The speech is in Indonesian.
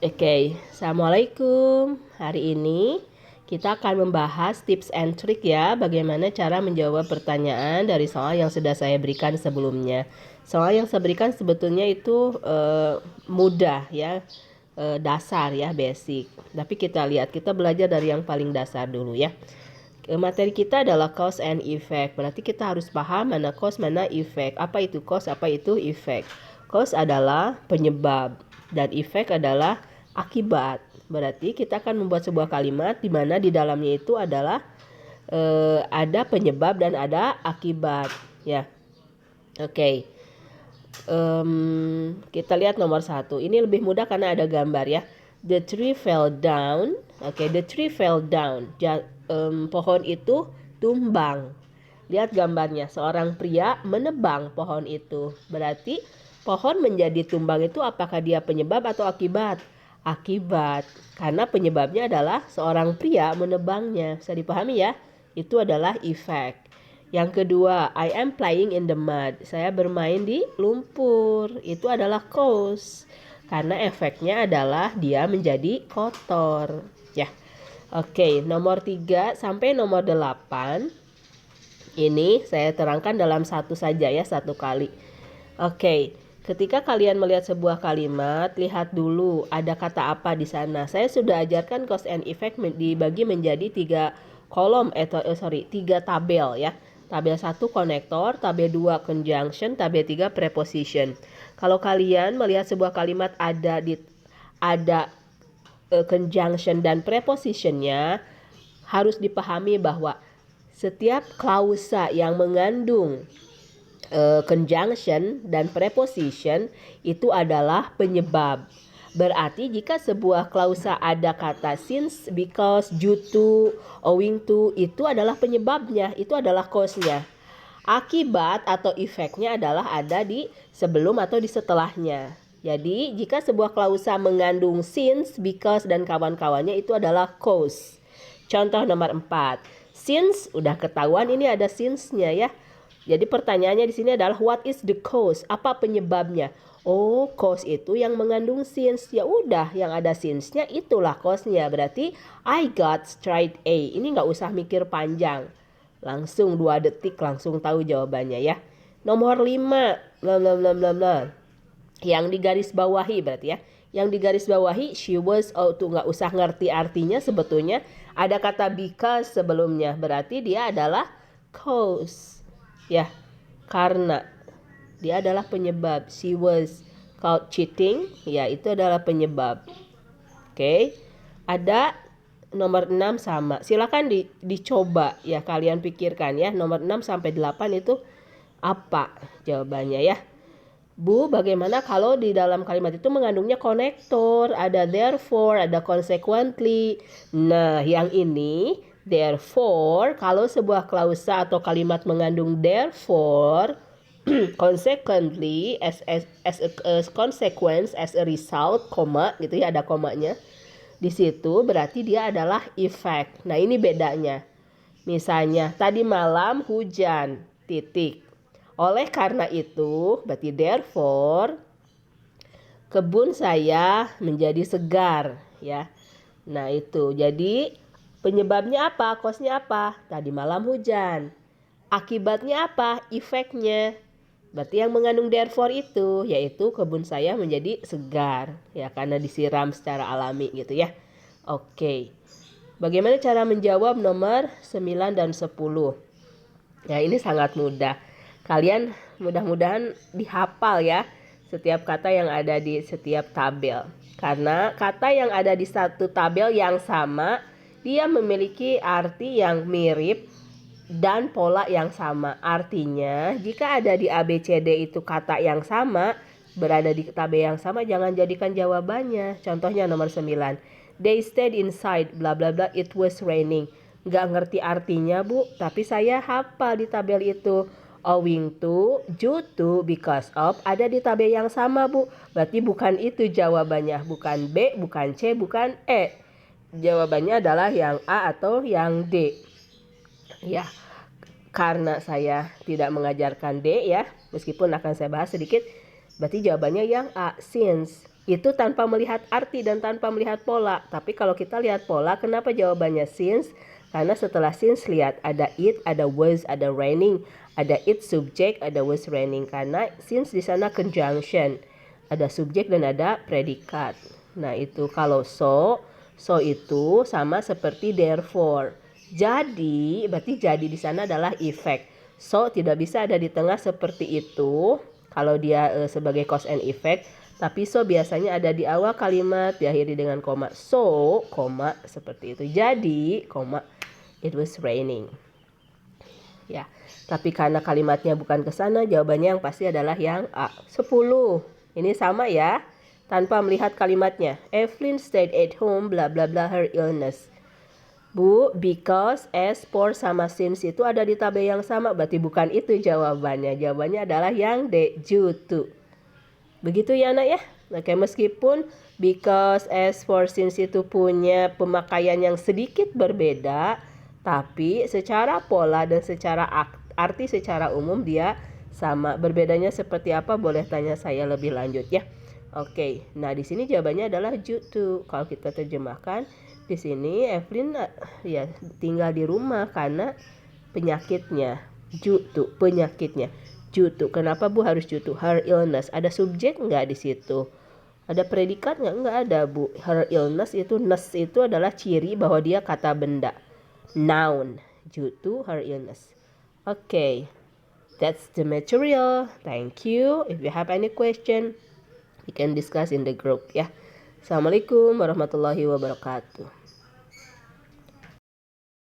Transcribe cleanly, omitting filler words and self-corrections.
Oke, Assalamualaikum. Hari ini kita akan membahas tips and trick ya, bagaimana cara menjawab pertanyaan dari soal yang sudah saya berikan sebelumnya. Soal yang saya berikan sebetulnya itu mudah ya, dasar ya, basic. Tapi kita lihat, kita belajar dari yang paling dasar dulu ya. Materi kita adalah cause and effect. Berarti kita harus paham mana cause, mana effect. Apa itu cause, apa itu effect. Cause adalah penyebab dan effect adalah akibat. Berarti kita akan membuat sebuah kalimat di mana di dalamnya itu adalah ada penyebab dan ada akibat ya. Oke. Kita lihat nomor 1. Ini lebih mudah karena ada gambar ya. The tree fell down. Oke, the tree fell down. Pohon itu tumbang. Lihat gambarnya, seorang pria menebang pohon itu. Berarti pohon menjadi tumbang itu apakah dia penyebab atau akibat? Akibat, karena penyebabnya adalah seorang pria menebangnya. Bisa dipahami ya? Itu adalah effect. Yang kedua, I am playing in the mud. Saya bermain di lumpur. Itu adalah cause. Karena efeknya adalah dia menjadi kotor. Ya. Oke, nomor 3 sampai nomor 8. Ini saya terangkan dalam satu saja ya, satu kali. Oke, ketika kalian melihat sebuah kalimat, lihat dulu ada kata apa di sana. Saya sudah ajarkan cause and effect dibagi menjadi 3 kolom tiga tabel ya. Tabel 1 konektor, tabel 2 conjunction, tabel 3 preposition. Kalau kalian melihat sebuah kalimat ada conjunction dan prepositionnya, harus dipahami bahwa setiap klausa yang mengandung conjunction dan preposition itu adalah penyebab. Berarti jika sebuah klausa ada kata since, because, due to, owing to, itu adalah penyebabnya, itu adalah cause-nya. Akibat atau efeknya adalah ada di sebelum atau di setelahnya. Jadi jika sebuah klausa mengandung since, because, dan kawan-kawannya itu adalah cause. Contoh nomor 4. Since, udah ketahuan ini ada since-nya ya. Jadi pertanyaannya di sini adalah what is the cause? Apa penyebabnya? Oh, cause itu yang mengandung since. Ya udah, yang ada since-nya itulah cause-nya. Berarti I got straight A. Ini nggak usah mikir panjang. Langsung 2 detik langsung tahu jawabannya ya. Nomor 5. Bla bla bla bla bla. Yang digaris bawahi berarti ya. Yang digaris bawahi she was, tuh nggak usah ngerti artinya, sebetulnya ada kata because sebelumnya. Berarti dia adalah cause. Ya, karena dia adalah penyebab. She was caught cheating, ya itu adalah penyebab. Oke. Ada nomor 6 sama. Silakan dicoba ya, kalian pikirkan ya. Nomor 6 sampai 8 itu apa jawabannya ya. Bu, bagaimana kalau di dalam kalimat itu mengandungnya konektor, ada therefore, ada consequently. Nah, yang ini therefore, kalau sebuah klausa atau kalimat mengandung therefore, consequently, as a consequence, as a result, koma gitu ya, ada komanya. Di situ berarti dia adalah effect. Nah, ini bedanya. Misalnya, tadi malam hujan, titik. Oleh karena itu, berarti therefore, kebun saya menjadi segar ya. Nah, itu. Jadi penyebabnya apa? Cause-nya apa? Tadi malam hujan. Akibatnya apa? Efeknya. Berarti yang mengandung therefore itu yaitu kebun saya menjadi segar ya, karena disiram secara alami gitu ya. Oke. Bagaimana cara menjawab nomor 9 dan 10? Ya, ini sangat mudah. Kalian mudah-mudahan dihafal ya setiap kata yang ada di setiap tabel. Karena kata yang ada di satu tabel yang sama, dia memiliki arti yang mirip dan pola yang sama. Artinya, jika ada di ABCD itu kata yang sama, berada di tabel yang sama, jangan jadikan jawabannya. Contohnya nomor 9. They stayed inside, bla bla bla, it was raining. Nggak ngerti artinya bu, tapi saya hafal di tabel itu. Owing to, due to, because of, ada di tabel yang sama bu. Berarti bukan itu jawabannya, bukan B, bukan C, bukan E. Jawabannya adalah yang A atau yang D. Ya, karena saya tidak mengajarkan D ya, meskipun akan saya bahas sedikit, berarti jawabannya yang A, since. Itu tanpa melihat arti dan tanpa melihat pola. Tapi kalau kita lihat pola, kenapa jawabannya since? Karena setelah since lihat ada it, ada was, ada raining, ada it subject, ada was raining. Karena since di sana conjunction, ada subjek dan ada predikat. Nah itu kalau so itu sama seperti therefore. Jadi berarti jadi di sana adalah effect. So tidak bisa ada di tengah seperti itu kalau dia sebagai cause and effect. Tapi so biasanya ada di awal kalimat diakhiri dengan koma. So, koma seperti itu. Jadi, koma, it was raining. Ya, tapi karena kalimatnya bukan ke sana, jawabannya yang pasti adalah yang A. 10. Ini sama ya, tanpa melihat kalimatnya. Evelyn stayed at home, bla bla bla, her illness. Bu, because, as, for, sama since itu ada di tabel yang sama, berarti bukan itu jawabannya. Jawabannya adalah yang D, due to. Begitu ya anak ya. Oke, meskipun because, as, for, since itu punya pemakaian yang sedikit berbeda, tapi secara pola dan secara arti secara umum dia sama. Berbedanya seperti apa boleh tanya saya lebih lanjut ya. Oke, nah di sini jawabannya adalah due to. Kalau kita terjemahkan di sini Evelyn ya tinggal di rumah karena penyakitnya. Due to, penyakitnya. Jutu. Kenapa Bu harus jutu? Her illness. Ada subjek nggak di situ? Ada predikat nggak? Nggak ada Bu. Her illness itu, ness itu adalah ciri bahwa dia kata benda. Noun. Jutu, her illness. Okay. That's the material. Thank you. If you have any question, we can discuss in the group ya. Assalamualaikum warahmatullahi wabarakatuh.